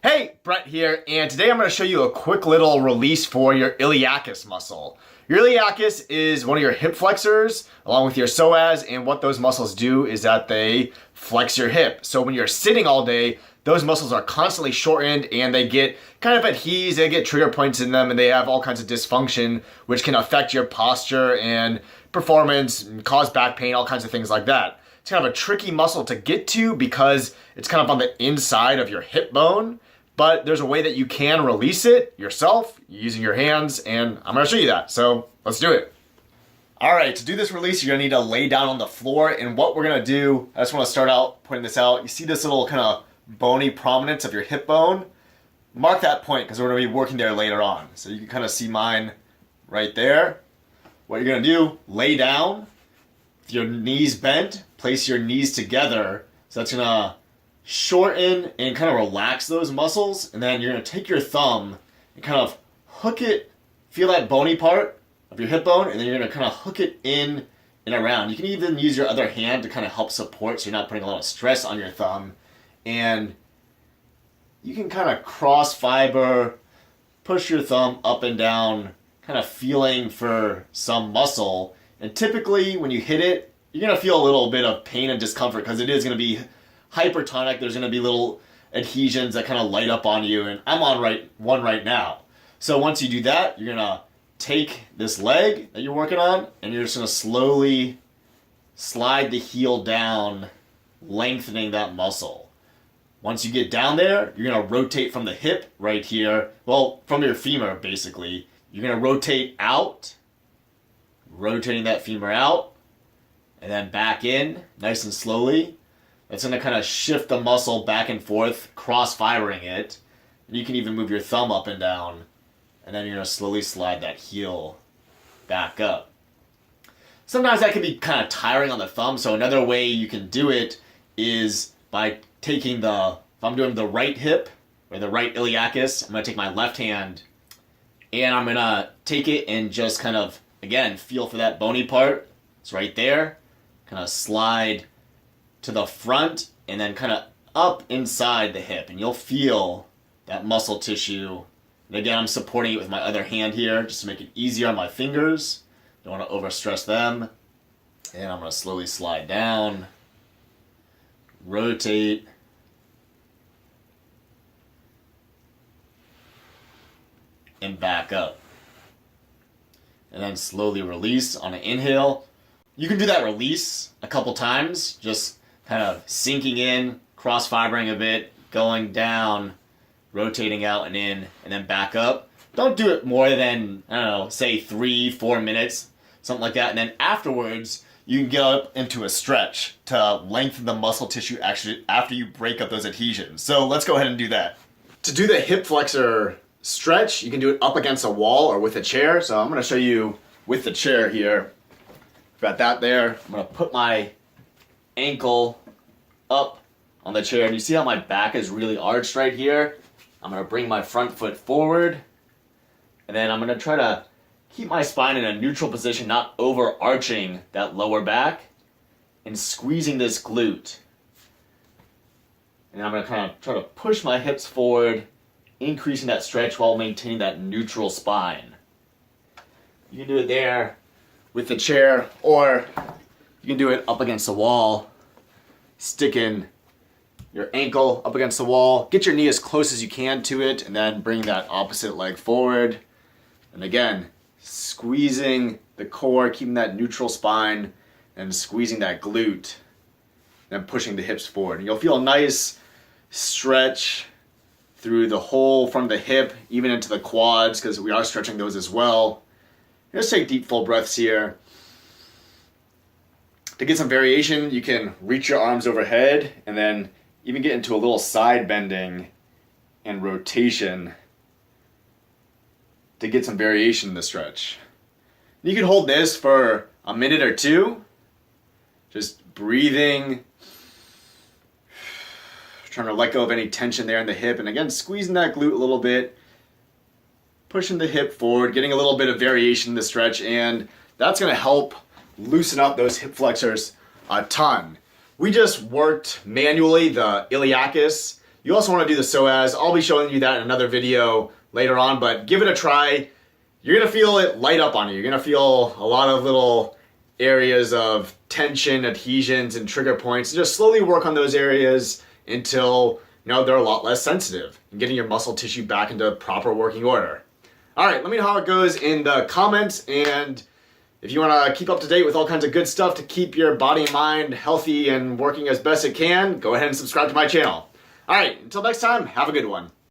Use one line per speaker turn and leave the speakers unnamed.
Hey, Brett here, and today I'm going to show you a quick little release for your iliacus muscle. Your iliacus is one of your hip flexors, along with your psoas, and what those muscles do is that they flex your hip. So when you're sitting all day, those muscles are constantly shortened, and they get kind of adhesed, they get trigger points in them, and they have all kinds of dysfunction, which can affect your posture and performance, and cause back pain, all kinds of things like that. It's kind of a tricky muscle to get to because it's kind of on the inside of your hip bone. But there's a way that you can release it yourself using your hands, and I'm gonna show you that. So let's do it. All right, to do this release, you're gonna need to lay down on the floor. And what we're gonna do, I just wanna start out pointing this out. You see this little kind of bony prominence of your hip bone? Mark that point because we're gonna be working there later on. So you can kind of see mine right there. What you're gonna do, lay down with your knees bent, place your knees together. So that's gonna shorten and kind of relax those muscles, and then you're going to take your thumb and kind of hook it, feel that bony part of your hip bone, and then you're going to kind of hook it in and around. You can even use your other hand to kind of help support so you're not putting a lot of stress on your thumb, and you can kind of cross fiber, push your thumb up and down, kind of feeling for some muscle, and typically when you hit it, you're going to feel a little bit of pain and discomfort because it is going to be hypertonic. There's going to be little adhesions that kind of light up on you, and I'm on one right now. So once you do that, you're going to take this leg that you're working on, and you're just going to slowly slide the heel down, lengthening that muscle. Once you get down there, you're going to rotate from the hip right here, well, from your femur basically. You're going to rotate out, rotating that femur out, and then back in, nice and slowly. It's going to kind of shift the muscle back and forth, cross-fibering it. And you can even move your thumb up and down. And then you're going to slowly slide that heel back up. Sometimes that can be kind of tiring on the thumb, so another way you can do it is by taking if I'm doing the right hip, or the right iliacus, I'm going to take my left hand, and I'm going to take it and just kind of, again, feel for that bony part. It's right there. Kind of slide to the front and then kind of up inside the hip, and you'll feel that muscle tissue. And again, I'm supporting it with my other hand here just to make it easier on my fingers. Don't want to overstress them. And I'm going to slowly slide down, rotate, and back up. And then slowly release on an inhale. You can do that release a couple times, just kind of sinking in, cross-fibering a bit, going down, rotating out and in, and then back up. Don't do it more than, I don't know, say 3-4 minutes, something like that. And then afterwards, you can get up into a stretch to lengthen the muscle tissue actually after you break up those adhesions. So let's go ahead and do that. To do the hip flexor stretch, you can do it up against a wall or with a chair. So I'm going to show you with the chair here. Got that there. I'm going to put my ankle up on the chair, and you see how my back is really arched right here? I'm going to bring my front foot forward, and then I'm going to try to keep my spine in a neutral position, not overarching that lower back, and squeezing this glute. And I'm going to kind of try to push my hips forward, increasing that stretch while maintaining that neutral spine. You can do it there with the chair, or you can do it up against the wall, sticking your ankle up against the wall. Get your knee as close as you can to it, and then bring that opposite leg forward. And again, squeezing the core, keeping that neutral spine, and squeezing that glute, and pushing the hips forward. And you'll feel a nice stretch through the whole from the hip, even into the quads, because we are stretching those as well. Just take deep, full breaths here. To get some variation, you can reach your arms overhead and then even get into a little side bending and rotation to get some variation in the stretch. You can hold this for a minute or two, just breathing, trying to let go of any tension there in the hip, and again, squeezing that glute a little bit, pushing the hip forward, getting a little bit of variation in the stretch, and that's going to help loosen up those hip flexors a ton. We just worked manually the iliacus You also want to do the psoas. I'll be showing you that in another video later on, but give it a try. You're going to feel it light up on you. You're going to feel a lot of little areas of tension, adhesions, and trigger points. Just slowly work on those areas until they're a lot less sensitive and getting your muscle tissue back into proper working order. All right, let me know how it goes in the comments, and if you want to keep up to date with all kinds of good stuff to keep your body and mind healthy and working as best it can, go ahead and subscribe to my channel. All right, until next time, have a good one.